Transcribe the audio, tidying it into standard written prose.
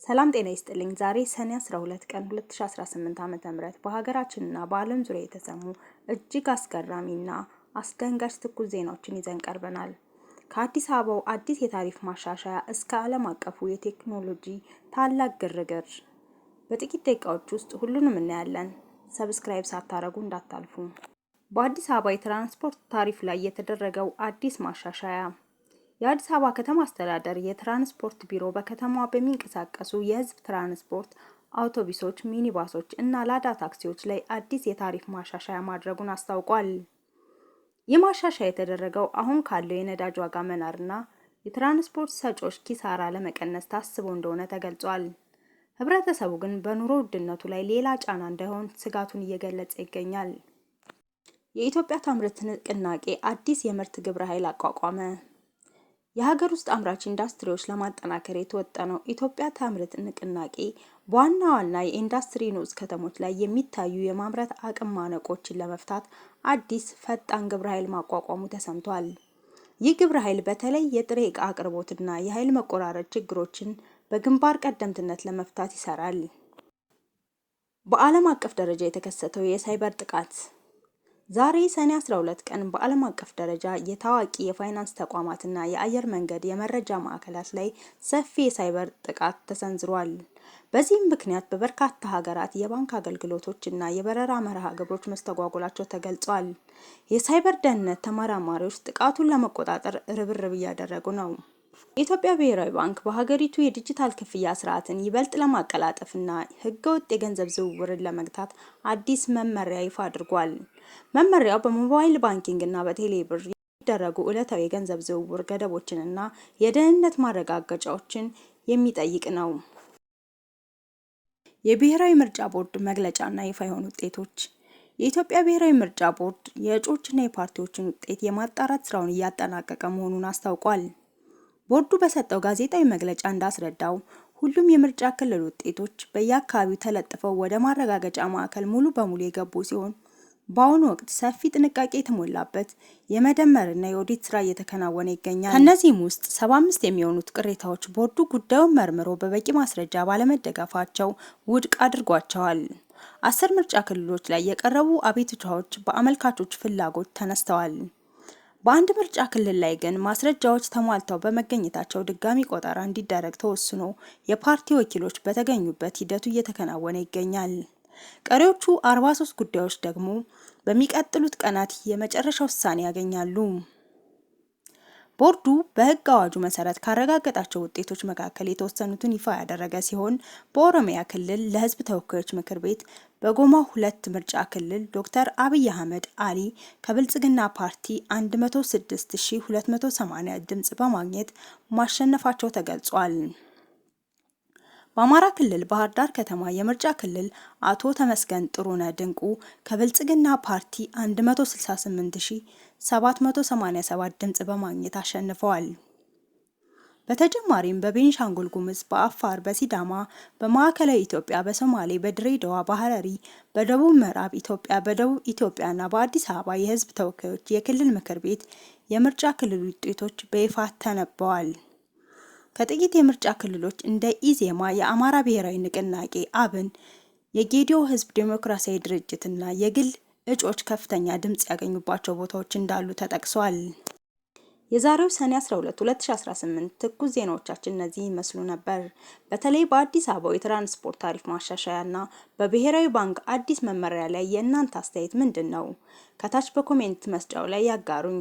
ሰላም ጤና ይስጥልኝ። ዛሬ ሰኔ 12 ቀን 2018 ዓ.ም በሀገራችንና በዓለም ዙሪያ የተሰሙ እጅግ አስገራሚና አስደንጋጭ ትኩስ ዜናዎችን ይዘን ቀርበናል። ከአዲስ አበባው አዲስ የታሪፍ ማሻሻያ እስከ ዓለም አቀፉ የቴክኖሎጂ ታላቅ ግርግር በጥቂት ደቂቃዎች ውስጥ ሁሉንም እናያለን። ሰብስክራይብ ሳታረጉ እንዳታልፉ። በአዲስ አበባ የትራንስፖርት ታሪፍ ላይ የተደረገው አዲስ ማሻሻያ የአዲስ አበባ ከተማ አስተዳደር የትራንስፖርት ቢሮ በከተማዋ በሚንቀሳቀሱ የህዝብ ትራንስፖርት አውቶቡሶች፣ ሚኒባሶች እና ላዳ ታክሲዎች ላይ አዲስ የታሪፍ ማሻሻያ ማድረጉን አስታውቋል። ይህ ማሻሻያ የተደረገው አሁን ካለው የነዳጅ ዋጋ መናርና የትራንስፖርት ሰጪዎች ኪሳራ ለመቀነስ ታስቦ እንደሆነ ተገልጿል። ህብረተሰቡ ግን በኑሮ ውድነቱ ላይ ሌላ ጫና እንዳይሆን ስጋቱን እየገለጸ ይገኛል። የኢትዮጵያ ታምርት ንቅናቄ አዲስ የምርት ግብረ ኃይል አቋቋመ። የሀገር ውስጥ አምራች ኢንዱስትሪዎች ለማጠናከር የተወጠነው ኢትዮጵያ ታምርት ንቅናቄ በዋና ዋና የኢንዱስትሪ ንዑስ ከተሞች ላይ የሚታዩ የማምረት አቅም ማነቆችን ለመፍታት አዲስ ፈጣን ግብረ ኃይል ማቋቋሙ ተሰምቷል። ይህ ግብረ ኃይል በተለይ የጥሬ ዕቃ አቅርቦትና የኃይል መቆራረጥ ችግሮችን በግንባር ቀደምትነት ለመፍታት ይሰራል። በዓለም አቀፍ ደረጃ የተከሰተው የሳይበር ጥቃት ዛሬ ሰኔ 12 ቀን በዓለም አቀፍ ደረጃ የታዋቂ የፋይናንስ ተቋማትና የአየር መንገድ የመረጃ ማዕከላት ላይ ሰፊ የሳይበር ጥቃት ተሰንዝሯል። በዚህም ምክንያት በበርካታ ሀገራት የባንክ አገልግሎቶች እና የበረራ መርሃ ግብሮች መስተጓጎላቸው ተገልጿል። የሳይበር ደህንነት ተመራማሪዎች ጥቃቱን ለመቆጣጠር ርብርብ እያደረጉ ነው። የኢትዮጵያ ብሔራዊ ባንክ በሀገሪቱ የዲጂታል ክፍያ ስርዓትን ይበልጥ ለማቀላጠፍና ህገወጥ የገንዘብ ዝውውርን ለመግታት አዲስ መመሪያ ይፋ አድርጓል። መመሪያው በሞባይል ባንኪንግ እና በቴሌብር የሚደረጉ ዕለታዊ የገንዘብ ዝውውር ገደቦችንና የደህንነት ማረጋገጫዎችን የሚጠይቅ ነው። የብሔራዊ ምርጫ ቦርድ መግለጫና ይፋ የሆኑ ውጤቶች የኢትዮጵያ ብሔራዊ ምርጫ ቦርድ የእጩዎችና የፓርቲዎችን ውጤት የማጣራት ስራውን እያጠናቀቀ መሆኑን አስታውቋል። ቦርዱ በሰጠው ጋዜጣዊ መግለጫ እንዳስረዳው ሁሉም የምርጫ ክልል ውጤቶች በየአካባቢው ተለጥፈው ወደ ማረጋገጫ ማዕከል ሙሉ በሙሉ የገቡ ሲሆን በአሁኑ ወቅት ሰፊ ጥንቃቄ የተሞላበት የመደመርና የኦዲት ስራ እየተከናወነ ይገኛል። ከእነዚህም ውስጥ 75 የሚሆኑት ቅሬታዎች ቦርዱ ጉዳዩን መርምሮ በበቂ ማስረጃ ባለመደገፋቸው ውድቅ አድርጓቸዋል። 10 ምርጫ ክልሎች ላይ የቀረቡ አቤቱታዎች በአመልካቾች ፍላጎት ተነስተዋል። በአንድ ምርጫ ክልል ላይ ግን ማስረጃዎች ተሟልተው በመገኘታቸው ድጋሚ ቆጠራ እንዲደረግ ተወስኖ የፓርቲ ወኪሎች በተገኙበት ሂደቱ እየተከናወነ ይገኛል። ቀሪዎቹ 43 ጉዳዮች ደግሞ በሚቀጥሉት ቀናት የመጨረሻ ውሳኔ ያገኛሉ። ቦርዱ በሕግ አዋጁ መሰረት ካረጋገጣቸው ውጤቶች መካከል የተወሰኑትን ይፋ ያደረገ ሲሆን በኦሮሚያ ክልል ለሕዝብ ተወካዮች ምክር ቤት በጎማ 2 ምርጫ ክልል ዶክተር አብይ አህመድ አሊ ከብልጽግና ፓርቲ 106280 ድምጽ በማግኘት ማሸነፋቸው ተገልጿል። በአማራ ክልል ባህር ዳር ከተማ የምርጫ ክልል አቶ ተመስገን ጥሩነህ ድንቁ ከብልጽግና ፓርቲ 168787 ድምጽ በማግኘት አሸንፈዋል። በተጨማሪም በቤኒሻንጉል ጉሙዝ፣ በአፋር፣ በሲዳማ፣ በማዕከላዊ ኢትዮጵያ፣ በሶማሌ፣ በድሬዳዋ፣ በሐረሪ፣ በደቡብ ምዕራብ ኢትዮጵያ፣ በደቡብ ኢትዮጵያና በአዲስ አበባ የህዝብ ተወካዮች የክልል ምክር ቤት የምርጫ ክልል ውጤቶች በይፋ ተነበዋል። ከጥቂት የምርጫ ክልሎች እንደ ኢዜማ፣ የአማራ ብሔራዊ ንቅናቄ አብን፣ የጌዲዮ ህዝብ ዴሞክራሲያዊ ድርጅትና የግል እጩዎች ከፍተኛ ድምጽ ያገኙባቸው ቦታዎች እንዳሉ ተጠቅሷል። የዛሬው ሰኔ 12 2018 ትኩስ ዜናዎቻችን እነዚህ ይመስሉ ነበር። በተለይ በአዲስ አበባው የትራንስፖርት ታሪፍ ማሻሻያና በብሔራዊ ባንክ አዲስ መመሪያ ላይ የእናንተ አስተያየት ምንድን ነው? ከታች በኮሜንት መስጫው ላይ ያጋሩኝ።